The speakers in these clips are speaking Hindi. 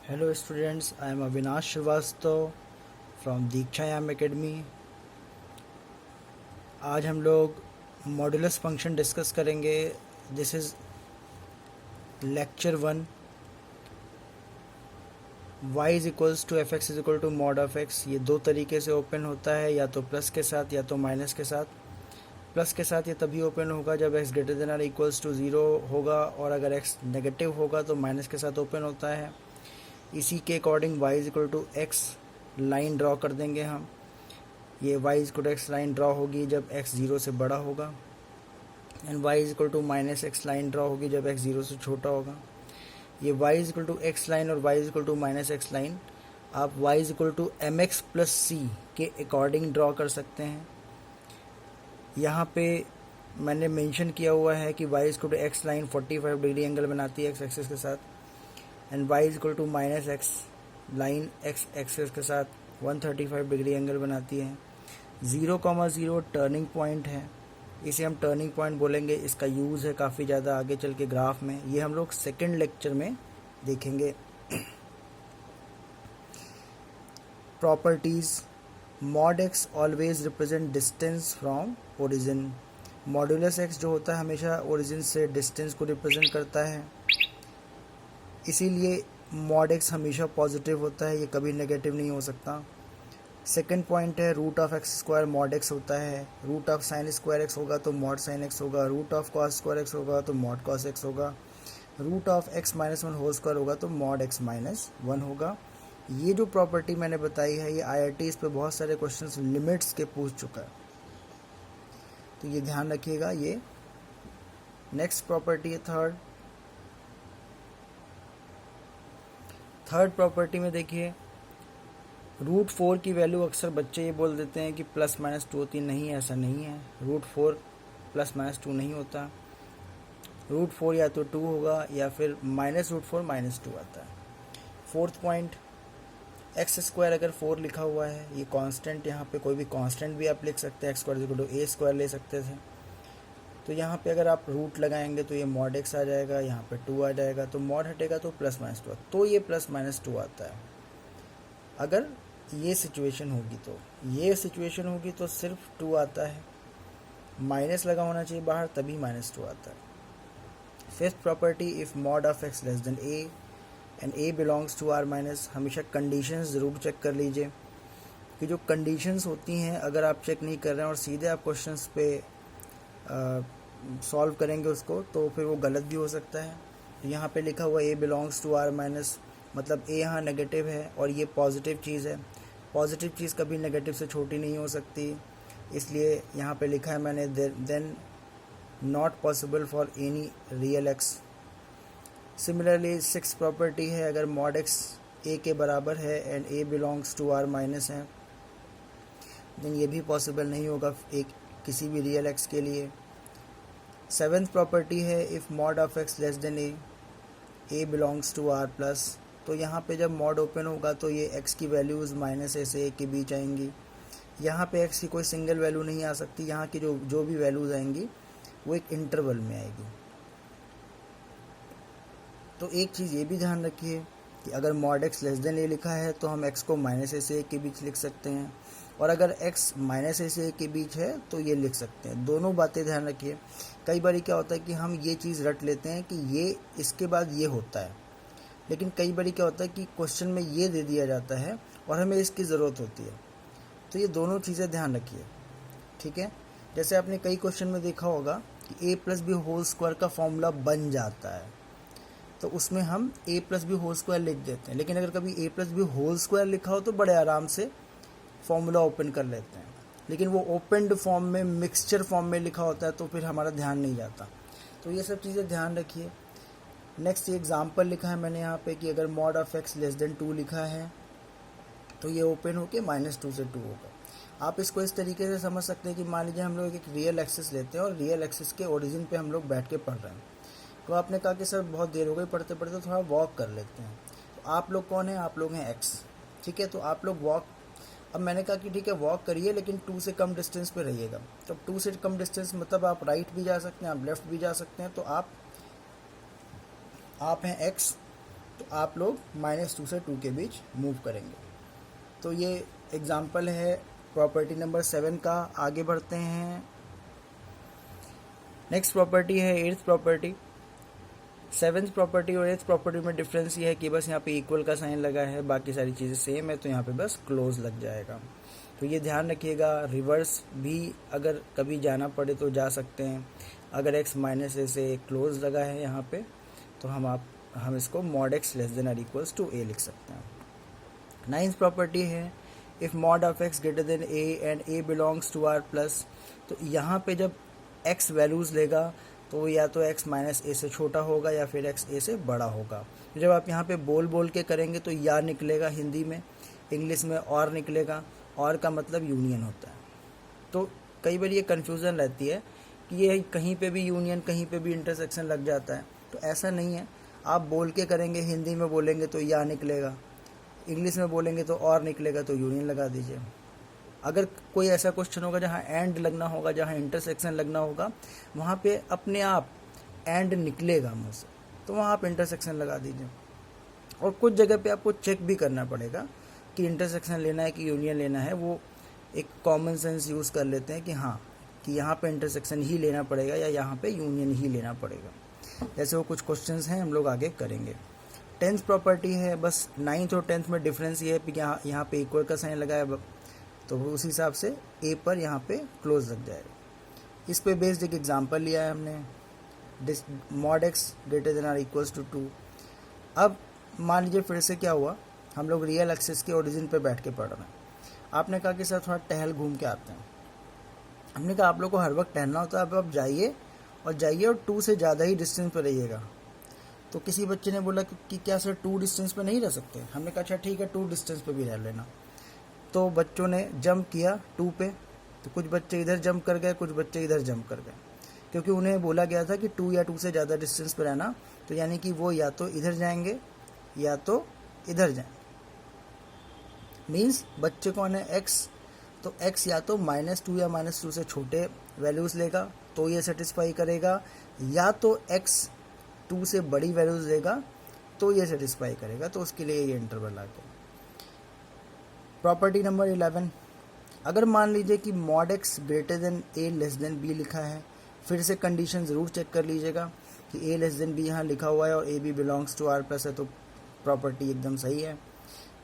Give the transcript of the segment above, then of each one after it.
Hello students, I am Avinash Srivastava from Dikshayam academy. आज हम लोग मॉडुलस फंक्शन डिस्कस करेंगे। This is lecture 1। y is equals to f x is equal to mod of x. ये दो तरीके से ओपन होता है, या तो प्लस के साथ या तो माइनस के साथ। प्लस के साथ ये तभी ओपन होगा जब x greater than or equals to 0 होगा, और अगर x नेगेटिव होगा तो माइनस के साथ ओपन होता है। इसी के according y is equal to x line draw कर देंगे हम। ये y is equal to x line draw होगी जब x 0 से बड़ा होगा, and y is equal to minus x line draw होगी जब x 0 से छोटा होगा। ये y is equal to x line और y is equal to minus x line आप y is equal to m x plus सी के अकॉर्डिंग ड्रॉ कर सकते हैं। यहाँ पे मैंने मेंशन किया हुआ है कि y is equal to x line 45 degree angle बनाती है एक्स एक्सिस के साथ, and y is equal to minus x line x axis के साथ 135 डिग्री एंगल बनाती है। 0,0 टर्निंग पॉइंट है, इसे हम टर्निंग पॉइंट बोलेंगे। इसका यूज़ है काफ़ी ज़्यादा आगे चल के ग्राफ में, ये हम लोग सेकेंड लेक्चर में देखेंगे। Properties. Mod x always represent distance from origin. Modulus x जो होता है हमेशा ओरिजिन से डिस्टेंस को रिप्रेजेंट करता है, इसीलिए मॉड एक्स हमेशा पॉजिटिव होता है, ये कभी नेगेटिव नहीं हो सकता। सेकेंड पॉइंट है root of x square mod x होता है। Root of sine square x होगा तो मॉड साइन एक्स होगा, root of cos square x होगा तो मॉड कॉस एक्स होगा, root of x minus 1 whole square होगा तो मॉड एक्स माइनस 1 होगा। ये जो प्रॉपर्टी मैंने बताई है, ये IIT इस पे बहुत सारे क्वेश्चंस लिमिट्स के पूछ चुका है, तो ये ध्यान रखिएगा। ये नेक्स्ट प्रॉपर्टी है थर्ड प्रॉपर्टी में देखिए, रूट 4 की वैल्यू अक्सर बच्चे ये बोल देते हैं कि प्लस माइनस 2 होती नहीं है, ऐसा नहीं है। रूट 4 प्लस माइनस 2 नहीं होता। रूट 4 या तो 2 होगा या फिर माइनस रूट 4 माइनस 2 आता है। फोर्थ पॉइंट, एक्स स्क्वायर अगर 4 लिखा हुआ है, ये कांस्टेंट, यहाँ पे कोई भी कांस्टेंट भी आप लिख सकते हैं, x square equal to a square ले सकते थे। तो यहाँ पे अगर आप रूट लगाएंगे तो ये मॉड एक्स आ जाएगा, यहाँ पे 2 आ जाएगा, तो मॉड हटेगा तो प्लस माइनस 2, तो ये प्लस माइनस 2 आता है। अगर ये सिचुएशन होगी तो सिर्फ 2 आता है, माइनस लगा होना चाहिए बाहर तभी माइनस 2 आता है। Fifth property, if mod of x less than a and a belongs to r minus. हमेशा कंडीशंस ज़रूर चेक कर लीजिए कि जो कंडीशंस होती हैं अगर आप चेक नहीं कर रहे हैं और सीधे आप क्वेश्चंस पे सॉल्व करेंगे उसको, तो फिर वो गलत भी हो सकता है। यहाँ पे लिखा हुआ ए बिलोंग्स टू आर माइनस, मतलब ए यहाँ नेगेटिव है और ये पॉजिटिव चीज़ है। पॉजिटिव चीज़ कभी नेगेटिव से छोटी नहीं हो सकती, इसलिए यहाँ पे लिखा है मैंने then not possible for any real x. Similarly six property है, अगर मॉड एक्स ए के बराबर है and a belongs to r minus है, देन ये भी पॉसिबल नहीं होगा एक किसी भी रियल एक्स के लिए। सेवेंथ प्रॉपर्टी है, if mod of x less than a belongs to r plus. तो यहाँ पे जब मॉड ओपन होगा तो ये x की वैल्यूज़ माइनस ए से ए के बीच आएंगी। यहाँ पे x की कोई सिंगल वैल्यू नहीं आ सकती, यहाँ की जो भी वैल्यूज़ आएंगी वो एक इंटरवल में आएगी। तो एक चीज़ ये भी ध्यान रखिए कि अगर मॉड x लेस देन ए लिखा है तो हम x को माइनस ए से ए के बीच लिख सकते हैं, और अगर x माइनस ए से ए के बीच है तो ये लिख सकते हैं। दोनों बातें ध्यान रखिए। कई बार क्या होता है कि हम ये चीज़ रट लेते हैं कि ये इसके बाद ये होता है, लेकिन कई बार क्या होता है कि क्वेश्चन में ये दे दिया जाता है और हमें इसकी ज़रूरत होती है। तो ये दोनों चीज़ें ध्यान रखिए, ठीक है। जैसे आपने कई क्वेश्चन में देखा होगा कि a plus b whole square का फॉर्मूला बन जाता है, तो उसमें हम a plus b whole square लिख देते हैं। लेकिन अगर कभी a plus b whole square लिखा हो तो बड़े आराम से फॉर्मूला ओपन कर लेते हैं, लेकिन वो ओपनड फॉर्म में मिक्सचर फॉर्म में लिखा होता है तो फिर हमारा ध्यान नहीं जाता। तो ये सब चीज़ें ध्यान रखिए। नेक्स्ट एग्जाम्पल लिखा है मैंने यहाँ पे कि अगर mod of x less then 2 लिखा है तो ये ओपन होके -2 से 2 होगा। आप इसको इस तरीके से समझ सकते हैं कि मान लीजिए हम लोग एक रियल एक्सिस लेते हैं और रियल एक्सिस के ओरिजिन पे हम लोग बैठ के पढ़ रहे हैं। तो आपने कहा कि सर बहुत देर हो गई पढ़ते पढ़ते, थोड़ा वॉक कर लेते हैं। तो आप लोग कौन है? आप लोग हैं एक्स, ठीक है। तो आप लोग वॉक, अब मैंने कहा कि ठीक है वॉक करिए लेकिन 2 से कम डिस्टेंस पे रहिएगा। तो 2 से कम डिस्टेंस मतलब आप राइट भी जा सकते हैं, आप लेफ्ट भी जा सकते हैं। तो आप हैं एक्स, तो आप लोग -2 से 2 के बीच मूव करेंगे। तो ये एग्जाम्पल है प्रॉपर्टी नंबर 7 का। आगे बढ़ते हैं। नेक्स्ट प्रॉपर्टी है 8th प्रॉपर्टी। 7th प्रॉपर्टी और 8th प्रॉपर्टी में डिफरेंस ये है कि बस यहाँ पे इक्वल का साइन लगा है, बाकी सारी चीज़ें सेम है, तो यहाँ पे बस क्लोज लग जाएगा। तो ये ध्यान रखिएगा, रिवर्स भी अगर कभी जाना पड़े तो जा सकते हैं। अगर x माइनस ए से क्लोज लगा है यहाँ पे, तो हम इसको mod x लेस देन और इक्वल्स टू a लिख सकते हैं। 9th प्रॉपर्टी है if mod of x greater than a and a belongs to r plus. तो यहाँ पे जब x वैल्यूज़ लेगा तो या तो x माइनस ए से छोटा होगा या फिर x a से बड़ा होगा। जब आप यहाँ पे बोल के करेंगे तो या निकलेगा हिंदी में, इंग्लिश में और निकलेगा। और का मतलब यूनियन होता है। तो कई बार ये कन्फ्यूज़न रहती है कि ये कहीं पे भी यूनियन, कहीं पे भी इंटरसेक्शन लग जाता है। तो ऐसा नहीं है, आप बोल के करेंगे, हिंदी में बोलेंगे तो या निकलेगा, इंग्लिश में बोलेंगे तो और निकलेगा, तो यूनियन लगा दीजिए। अगर कोई ऐसा क्वेश्चन होगा जहाँ एंड लगना होगा, जहाँ इंटरसेक्शन लगना होगा, वहाँ पे अपने आप एंड निकलेगा मुँह से, तो वहाँ आप इंटरसेक्शन लगा दीजिए। और कुछ जगह पे आपको चेक भी करना पड़ेगा कि इंटरसेक्शन लेना है कि यूनियन लेना है। वो एक कॉमन सेंस यूज़ कर लेते हैं कि हाँ, कि यहाँ पे इंटरसेक्शन ही लेना पड़ेगा या यहाँ पे यूनियन ही लेना पड़ेगा। जैसे वो कुछ क्वेश्चंस हैं, हम लोग आगे करेंगे। 10th प्रॉपर्टी है, बस 9th और 10th में डिफरेंस ये है कि यहाँ पे इक्वल का साइन लगा है, तो उस हिसाब से ए पर यहाँ पे क्लोज लग जाएगा। इस पे बेस्ड एक एग्जांपल लिया है हमने, mod x ग्रेटर देन और इक्वल्स टू 2। अब मान लीजिए फिर से क्या हुआ, हम लोग रियल एक्सिस के ओरिजिन पे बैठ के पढ़ रहे हैं। आपने कहा कि सर थोड़ा टहल घूम के आते हैं। हमने कहा आप लोग को हर वक्त टहलना होता है, अब आप जाइए और 2 से ज़्यादा ही डिस्टेंस पर रहिएगा। तो किसी बच्चे ने बोला कि क्या सर 2 डिस्टेंस पे नहीं रह सकते? हमने कहा अच्छा ठीक है, 2 डिस्टेंस पे भी रह लेना। तो बच्चों ने जंप किया 2 पे, तो कुछ बच्चे इधर जंप कर गए, कुछ बच्चे इधर जंप कर गए, क्योंकि उन्हें बोला गया था कि 2 या 2 से ज़्यादा डिस्टेंस पे रहना। तो यानी कि वो या तो इधर जाएंगे या तो इधर जाएंगे। मीन्स बच्चे कौन है? x। तो x या तो -2 या -2 से छोटे वैल्यूज़ लेगा तो ये सेटिस्फाई करेगा, या तो x 2 से बड़ी वैल्यूज़ लेगा तो ये सेटिस्फाई करेगा। तो उसके लिए ये इंटरवल आ गया। प्रॉपर्टी नंबर 11, अगर मान लीजिए कि mod x greater than a less than b लिखा है, फिर से कंडीशन ज़रूर चेक कर लीजिएगा कि a लेस देन b यहाँ लिखा हुआ है और a b belongs to r plus है, तो प्रॉपर्टी एकदम सही है।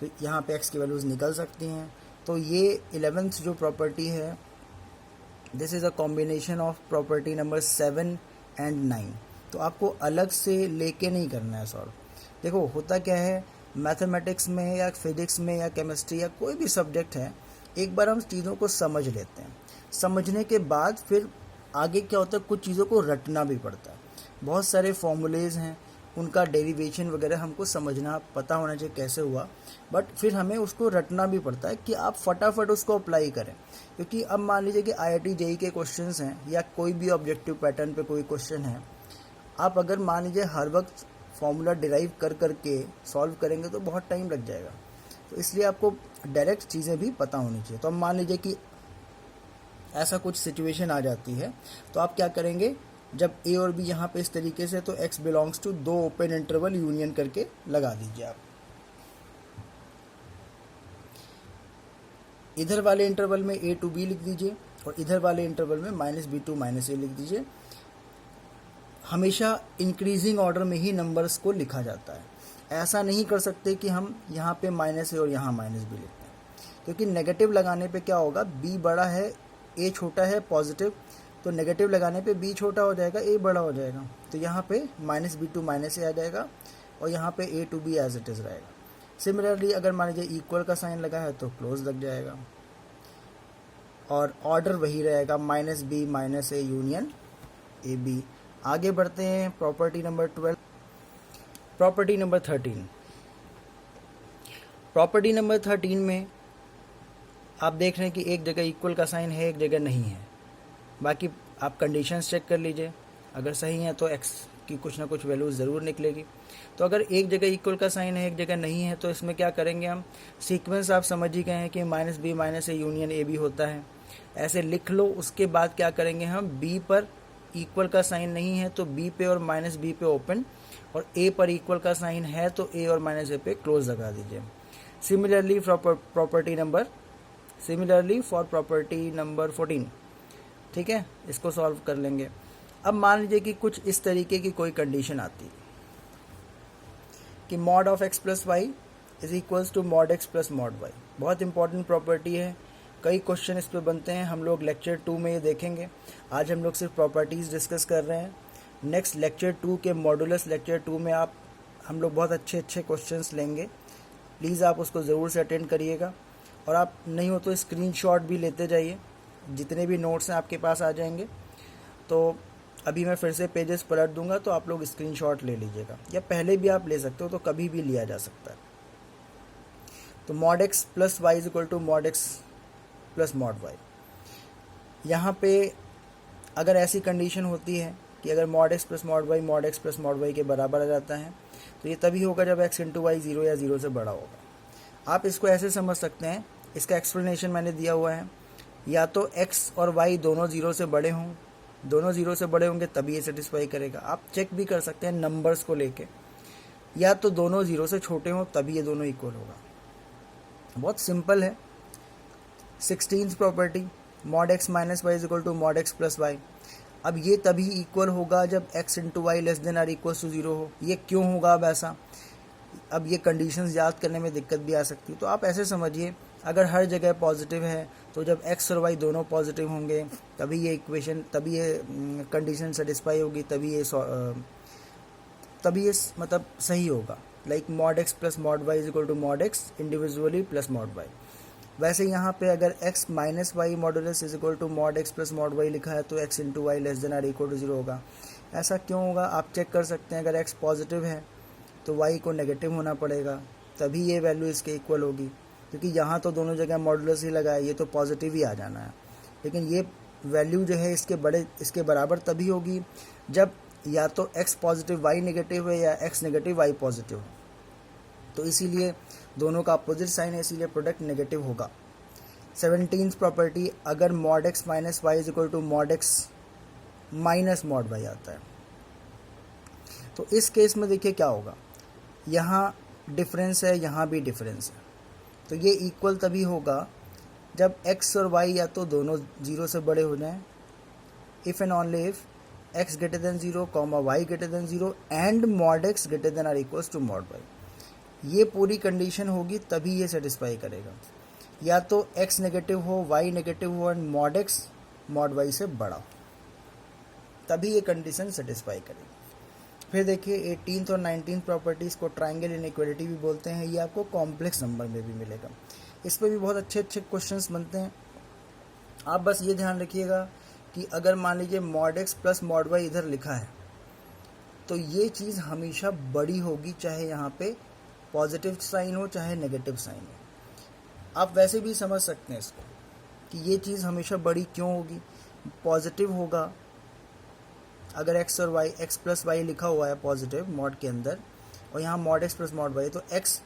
तो यहाँ पे x की वैल्यूज़ निकल सकती हैं। तो ये 11th जो प्रॉपर्टी है, this is a combination of property number 7 and 9। तो आपको अलग से लेके नहीं करना है सॉल्व। देखो होता क्या है, मैथमेटिक्स में या फिजिक्स में या केमिस्ट्री या कोई भी सब्जेक्ट है, एक बार हम चीज़ों को समझ लेते हैं, समझने के बाद फिर आगे क्या होता है, कुछ चीज़ों को रटना भी पड़ता है। बहुत सारे फॉर्मूलेज़ हैं, उनका डेरिवेशन वगैरह हमको समझना पता होना चाहिए कैसे हुआ, बट फिर हमें उसको रटना भी पड़ता है कि आप फटाफट उसको अप्लाई करें। क्योंकि अब मान लीजिए कि IIT JEE के क्वेश्चंस हैं या कोई भी ऑब्जेक्टिव पैटर्न पे कोई क्वेश्चन है, आप अगर मान लीजिए हर वक्त फॉर्मूला डिराइव कर करके सॉल्व करेंगे तो बहुत टाइम लग जाएगा। तो इसलिए आपको डायरेक्ट चीज़ें भी पता होनी चाहिए। तो अब मान लीजिए कि ऐसा कुछ सिचुएशन आ जाती है, तो आप क्या करेंगे, जब a और b यहाँ पे इस तरीके से, तो x belongs to 2 open interval union करके लगा दीजिए आप। इधर वाले इंटरवल में a to b लिख दीजिए और इधर वाले इंटरवल में -b to -a लिख दीजिए। हमेशा इंक्रीजिंग ऑर्डर में ही नंबर्स को लिखा जाता है। ऐसा नहीं कर सकते कि हम यहाँ पे -a और यहाँ -b लिखते हैं, क्योंकि नेगेटिव लगाने पे क्या होगा, b बड़ा है a छोटा है पॉजिटिव, तो नेगेटिव लगाने पे b छोटा हो जाएगा a बड़ा हो जाएगा। तो यहाँ पे -b to -a आ जाएगा और यहाँ पे a to b as it is रहेगा। सिमिलरली अगर मान लीजिए इक्वल का साइन लगा है तो क्लोज लग जाएगा और ऑर्डर वही रहेगा, -b -a यूनियन ab। आगे बढ़ते हैं, property number 12। Property number 13। Property number 13 में आप देख रहे हैं कि एक जगह इक्वल का साइन है, एक जगह नहीं है। बाकी आप कंडीशंस चेक कर लीजिए, अगर सही है तो x की कुछ ना कुछ वैल्यू ज़रूर निकलेगी। तो अगर एक जगह इक्वल का साइन है, एक जगह नहीं है, तो इसमें क्या करेंगे हम, सीक्वेंस आप समझ ही गए हैं कि -b -a यूनियन ab होता है, ऐसे लिख लो। उसके बाद क्या करेंगे हम, b पर इक्वल का साइन नहीं है तो b पे और -b पे ओपन और ए पर इक्वल का साइन है तो ए और माइनस ए पे क्लोज लगा दीजिए। सिमिलरली फॉर प्रॉपर्टी नंबर 14, ठीक है, इसको सॉल्व कर लेंगे। अब मान लीजिए कि कुछ इस तरीके की कोई कंडीशन आती है कि mod of x plus y is equals to mod x plus mod y. बहुत इंपॉर्टेंट प्रॉपर्टी है, कई क्वेश्चन इस पे बनते हैं, हम लोग लेक्चर 2 में ये देखेंगे। आज हम लोग सिर्फ प्रॉपर्टीज़ डिस्कस कर रहे हैं। नेक्स्ट लेक्चर 2 के मॉडुलस लेक्चर 2 में हम लोग बहुत अच्छे क्वेश्चंस लेंगे। प्लीज़ आप उसको ज़रूर से अटेंड करिएगा, और आप नहीं हो तो स्क्रीनशॉट भी लेते जाइए, जितने भी नोट्स हैं आपके पास आ जाएंगे। तो अभी मैं फिर से पेजेस पलट दूंगा तो आप लोग स्क्रीनशॉट ले लीजिएगा, या पहले भी आप ले सकते हो, तो कभी भी लिया जा सकता है। तो mod x plus y is equal to mod x plus mod y. यहाँ पे अगर ऐसी कंडीशन होती है कि अगर mod x plus mod y के बराबर आ जाता है, तो ये तभी होगा जब एक्स इंटू वाई 0 या 0 से बड़ा होगा। आप इसको ऐसे समझ सकते हैं, इसका एक्सप्लेनेशन मैंने दिया हुआ है, या तो एक्स और वाई दोनों 0 से बड़े हों, दोनों 0 से बड़े होंगे तभी ये सेटिस्फाई करेगा। आप चेक भी कर सकते हैं नंबर्स को लेके, या तो दोनों 0 से छोटे हों तभी ये दोनों इक्वल होगा। बहुत सिंपल है। 16th property, mod x minus y is equal to mod x plus y. अब ये तभी इक्वल होगा जब x into y less than or equal to 0 हो। ये क्यों होगा अब ऐसा? अब ये कंडीशंस याद करने में दिक्कत भी आ सकती है, तो आप ऐसे समझिए, अगर हर जगह पॉजिटिव है तो जब x और y दोनों पॉजिटिव होंगे तभी ये कंडीशन सेटिस्फाई होगी, तभी ये मतलब सही होगा। Like mod x plus mod y is equal to mod x individually plus mod y. वैसे यहाँ पे अगर x minus y modulus is equal to mod x plus mod y लिखा है तो x into y less than or equal to 0 होगा। ऐसा क्यों होगा? आप चेक कर सकते हैं, अगर x पॉजिटिव है तो y को नेगेटिव होना पड़ेगा, तभी ये वैल्यू इसके इक्वल होगी, क्योंकि यहाँ तो दोनों जगह मॉडुलस ही लगा है, ये तो पॉजिटिव ही आ जाना है। लेकिन ये वैल्यू जो है इसके बराबर तभी होगी जब या तो x पॉजिटिव y नेगेटिव है या x नेगेटिव y पॉजिटिव हो। तो इसीलिए दोनों का अपोजिट साइन है, इसीलिए प्रोडक्ट नेगेटिव होगा। 17th प्रॉपर्टी, अगर mod x minus y is equal to mod x minus mod y आता है, तो इस केस में देखिए क्या होगा, यहाँ डिफरेंस है, यहाँ भी डिफरेंस है, तो ये इक्वल तभी होगा जब x और y या तो दोनों 0 से बड़े हो जाएं, if and only if x greater than 0, y greater than 0 and mod x greater than or equals to mod y। ये पूरी कंडीशन होगी तभी ये सेटिस्फाई करेगा। या तो x नेगेटिव हो, y नेगेटिव हो and mod x mod y से बड़ा हो, तभी ये कंडीशन सेटिस्फाई करेगी। फिर देखिए 18th और 19th प्रॉपर्टीज़ को ट्रायंगल इनइक्वालिटी भी बोलते हैं, ये आपको कॉम्प्लेक्स नंबर में भी मिलेगा। इस पर भी बहुत अच्छे क्वेश्चंस बनते हैं। आप बस ये ध्यान रखिएगा कि अगर मान लीजिए mod x plus mod y इधर लिखा है तो ये चीज़ हमेशा बड़ी होगी, चाहे यहाँ पे पॉजिटिव साइन हो चाहे नेगेटिव साइन हो। आप वैसे भी समझ सकते हैं इसको कि ये चीज़ हमेशा बड़ी क्यों होगी। पॉजिटिव होगा अगर x और y, x प्लस वाई लिखा हुआ है पॉजिटिव मॉड के अंदर, और यहाँ mod x plus mod y, तो x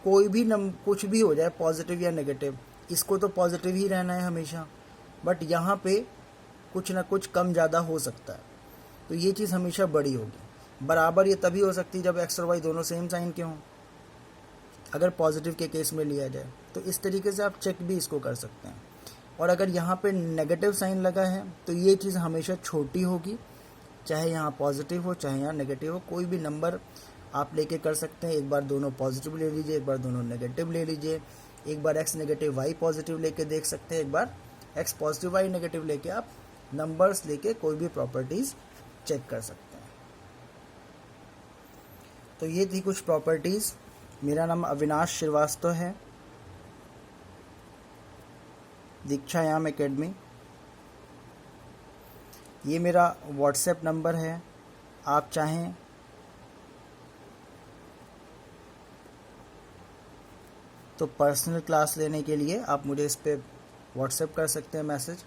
कोई भी कुछ भी हो जाए पॉजिटिव या नेगेटिव, इसको तो पॉजिटिव ही रहना है हमेशा, बट यहाँ पे कुछ ना कुछ कम ज़्यादा हो सकता है, तो ये चीज़ हमेशा बड़ी होगी। बराबर ये तभी हो सकती है जब x और y दोनों सेम साइन के हों, अगर पॉजिटिव के केस में लिया जाए। तो इस तरीके से आप चेक भी इसको कर सकते हैं। और अगर यहाँ पे नेगेटिव साइन लगा है तो ये चीज़ हमेशा छोटी होगी, चाहे यहाँ पॉजिटिव हो चाहे यहाँ नेगेटिव हो। कोई भी नंबर आप लेके कर सकते हैं, एक बार दोनों पॉजिटिव ले लीजिए, एक बार दोनों नेगेटिव ले लीजिए, एक बार x नेगेटिव y पॉजिटिव लेके देख सकते हैं, एक बार x पॉजिटिव y नेगेटिव लेके आप नंबर्स लेके कोई भी प्रॉपर्टीज़ चेक कर सकते हैं। तो ये थी कुछ प्रॉपर्टीज़। मेरा नाम अविनाश श्रीवास्तव है, दीक्षायाम एकेडमी। ये मेरा व्हाट्सएप नंबर है, आप चाहें तो पर्सनल क्लास लेने के लिए आप मुझे इस पे व्हाट्सएप कर सकते हैं message.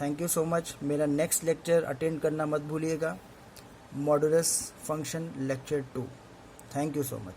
Thank you so much. मेरा नेक्स्ट लेक्चर अटेंड करना मत भूलिएगा, modulus function lecture 2। Thank you so much.